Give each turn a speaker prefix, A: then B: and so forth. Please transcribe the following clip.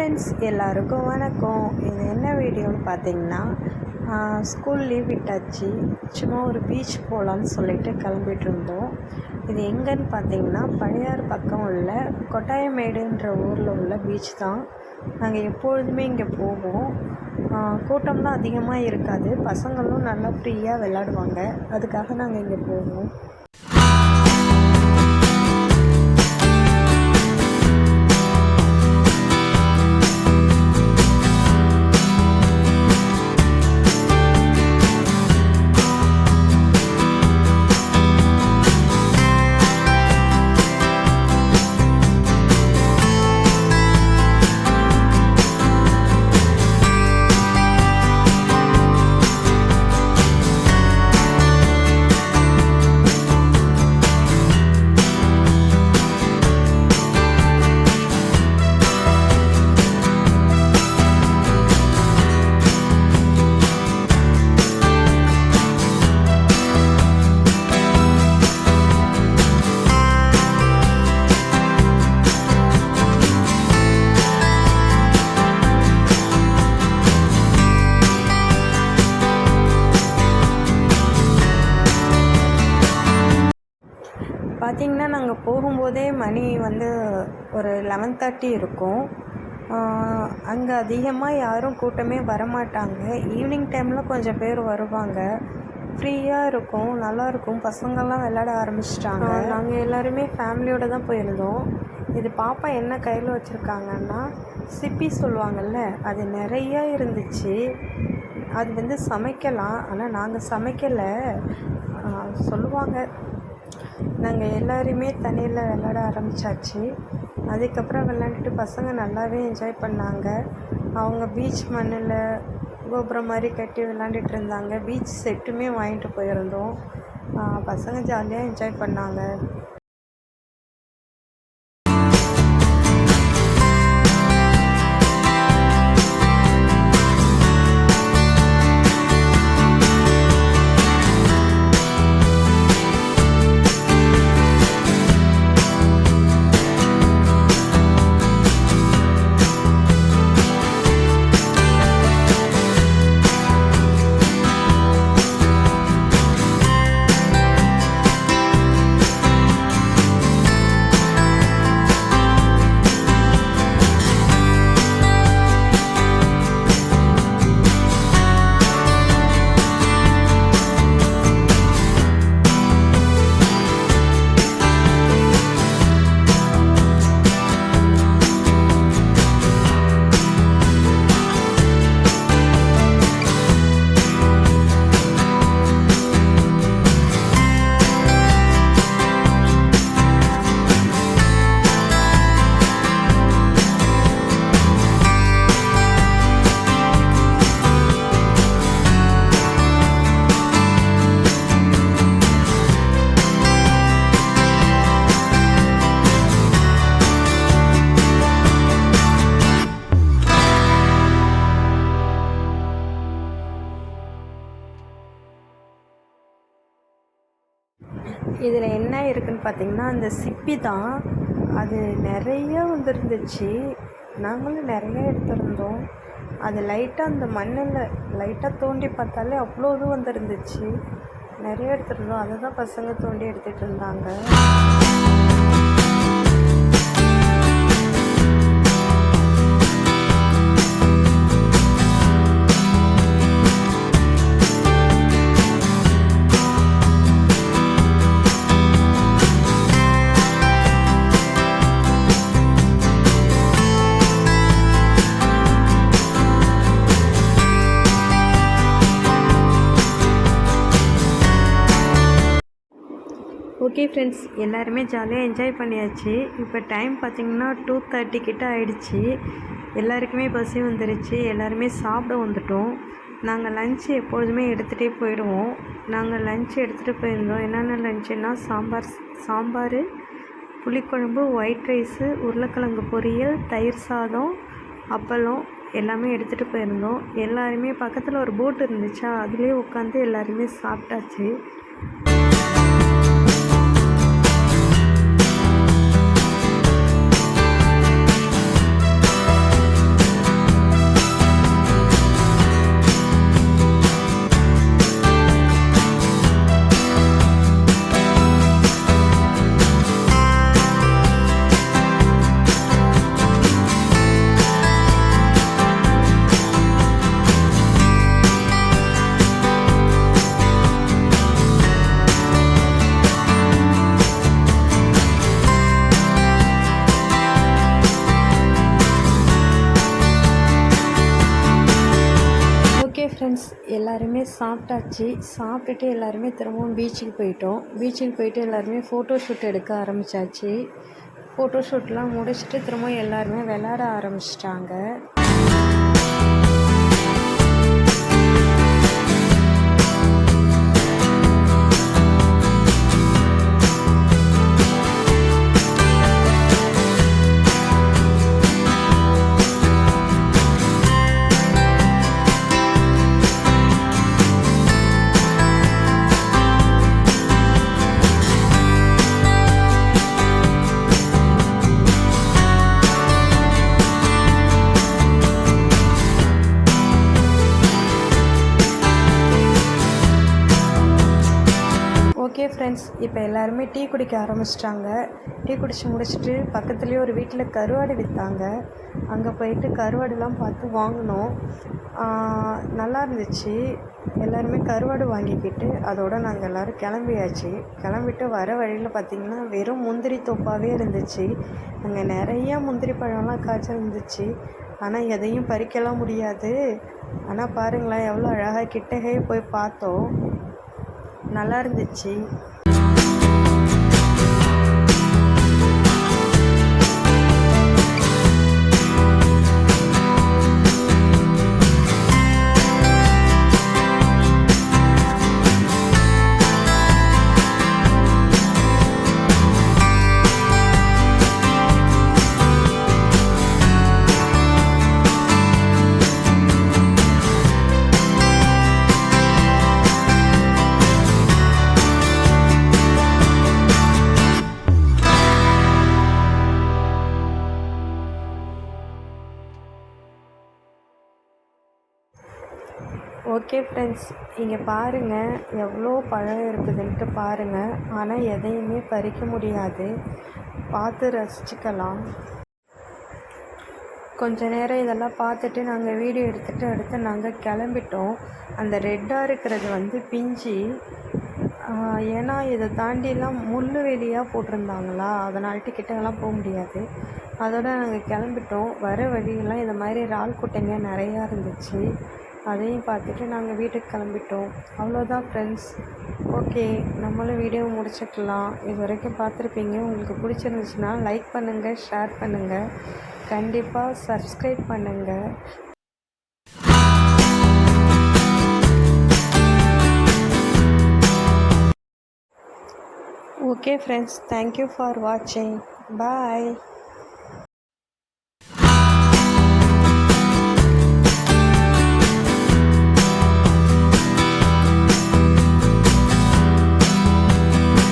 A: Friends எல்லாருக்கும் வணக்கம். இது என்ன வீடியோன்னு பார்த்தீங்கன்னா, ஸ்கூல் லீவ் விட்டாச்சு. சும்மா ஒரு பீச் போகலான்னு சொல்லிட்டு கிளம்பிட்டு இருந்தோம். இது எங்கன்னு பார்த்தீங்கன்னா, பழையாறு பக்கம் உள்ள கொட்டாயமேடுன்ற ஊரில் உள்ள பீச் தான். நாங்கள் எப்பொழுதுமே இங்கே போவோம். கூட்டம்லாம் அதிகமாக இருக்காது, பசங்களும் நல்லா ஃப்ரீயாக விளையாடுவாங்க. அதுக்காக நாங்கள் இங்கே போவோம். பார்த்திங்கன்னா, நாங்கள் போகும்போதே மணி ஒரு 11:30 இருக்கும். அங்கே அதிகமாக யாரும் கூட்டமே வரமாட்டாங்க. ஈவினிங் டைமில் கொஞ்சம் பேர் வருவாங்க. ஃப்ரீயாக இருக்கும், நல்லாயிருக்கும். பசங்கள்லாம் விளையாட ஆரம்பிச்சிட்டாங்க. நாங்கள் எல்லோருமே ஃபேமிலியோடு தான் போயிருந்தோம். இது பாப்பா என்ன கையில் வச்சுருக்காங்கன்னா, சிப்பி சொல்லுவாங்கள்ல, அது நிறையா இருந்துச்சு. அது சமைக்கலாம், ஆனால் நாங்கள் சமைக்கலை சொல்லுவாங்க. நாங்கள் எல்லோருமே தண்ணியில் விளையாட ஆரம்பித்தாச்சு. அதுக்கப்புறம் விளையாண்டுட்டு பசங்க நல்லாவே என்ஜாய் பண்ணாங்க. அவங்க பீச் மண்ணில் கோபுரம் மாதிரி கட்டி விளையாண்டுட்டு இருந்தாங்க. பீச் செட்டுமே வாங்கிட்டு போயிருந்தோம். பசங்க ஜாலியாக என்ஜாய் பண்ணாங்க. இதில் என்ன இருக்குதுன்னு பார்த்திங்கன்னா, அந்த சிப்பி தான். அது நிறையா வந்துருந்துச்சு. நாங்களும் நிறையா எடுத்துருந்தோம். அது லைட்டாக அந்த மண்ணில் லைட்டாக தோண்டி பார்த்தாலே அவ்வளோ இது வந்துருந்துச்சு. நிறைய எடுத்துருந்தோம். அதை தான் பசங்க தோண்டி எடுத்துகிட்டு இருந்தாங்க. ஓகே ஃப்ரெண்ட்ஸ், எல்லாருமே ஜாலியாக என்ஜாய் பண்ணியாச்சு. இப்போ டைம் பார்த்திங்கன்னா 2:30 கிட்ட ஆகிடுச்சி. எல்லாருக்குமே பசி வந்துருச்சு. எல்லாருமே சாப்பிட வந்துட்டோம். நாங்கள் லஞ்சு எப்பொழுதுமே எடுத்துகிட்டே போயிடுவோம். நாங்கள் லஞ்சு எடுத்துகிட்டு போயிருந்தோம். என்னென்ன லஞ்சுன்னா, சாம்பார், புளிக்குழம்பு, ஒயிட் ரைஸு, உருளைக்கிழங்கு பொரியல், தயிர் சாதம், அப்பளம் எல்லாமே எடுத்துகிட்டு போயிருந்தோம். எல்லாருமே பக்கத்தில் ஒரு போட் இருந்துச்சா, அதுலேயே உட்காந்து எல்லாருமே சாப்பிட்டாச்சு. சாப்பிட்டாச்சு. சாப்பிட்டுட்டு எல்லாருமே திரும்பவும் பீச்சுக்கு போயிட்டோம். பீச்சுக்கு போயிட்டு எல்லாருமே ஃபோட்டோ ஷூட் எடுக்க ஆரம்பித்தாச்சு. ஃபோட்டோ ஷூட்லாம் முடிச்சுட்டு திரும்பவும் எல்லாருமே விளையாட ஆரம்பிச்சிட்டாங்க. ஓகே ஃப்ரெண்ட்ஸ், இப்போ எல்லாருமே டீ குடிக்க ஆரம்பிச்சிட்டாங்க. டீ குடித்து முடிச்சுட்டு பக்கத்துலேயே ஒரு வீட்டில் கருவாடு விற்றாங்க. அங்கே போயிட்டு கருவாடுலாம் பார்த்து வாங்கினோம். நல்லா இருந்துச்சு. எல்லாருமே கருவாடு வாங்கிக்கிட்டு அதோடு நாங்கள் எல்லோரும் கிளம்பியாச்சு. கிளம்பிட்டு வர வழியில் பார்த்திங்கன்னா வெறும் முந்திரி தோப்பாகவே இருந்துச்சு. அங்கே நிறையா முந்திரி பழம்லாம் காய்ச்சிருந்துச்சு. ஆனால் எதையும் பறிக்கலாம் முடியாது. ஆனால் பாருங்களேன், எவ்வளோ அழகாக கிட்டவே போய் பார்த்தோம். நல்லா இருந்துச்சு. ஓகே ஃப்ரெண்ட்ஸ், இங்கே பாருங்கள் எவ்வளோ பழம் இருக்குதுன்ட்டு பாருங்கள். ஆனால் எதையுமே பறிக்க முடியாது. பார்த்து ரசிச்சுக்கலாம். கொஞ்ச நேரம் இதெல்லாம் பார்த்துட்டு நாங்கள் வீடியோ எடுத்துகிட்டு அடுத்து நாங்கள் கிளம்பிட்டோம். அந்த ரெட்டாக இருக்கிறது பிஞ்சு. ஏன்னா இதை தாண்டிலாம் முள் வேலியாக போட்டிருந்தாங்களா, அதனால்ட்டு கிட்டலாம் போக முடியாது. அதோடு நாங்கள் கிளம்பிட்டோம். வர வழியெல்லாம் இந்த மாதிரி இறால் குட்டைங்க நிறையா இருந்துச்சு. அதையும் பார்த்துட்டு நாங்கள் வீட்டுக்கு கிளம்பிட்டோம். அவ்வளோதான் ஃப்ரெண்ட்ஸ். ஓகே, நம்மளும் வீடியோ முடிச்சுக்கலாம். இது வரைக்கும் பார்த்துருப்பீங்க. உங்களுக்கு பிடிச்சிருந்துச்சுன்னா லைக் பண்ணுங்கள், ஷேர் பண்ணுங்கள், கண்டிப்பாக சப்ஸ்கிரைப் பண்ணுங்கள். ஓகே ஃப்ரெண்ட்ஸ், தேங்க்யூ ஃபார் வாட்சிங். பாய்.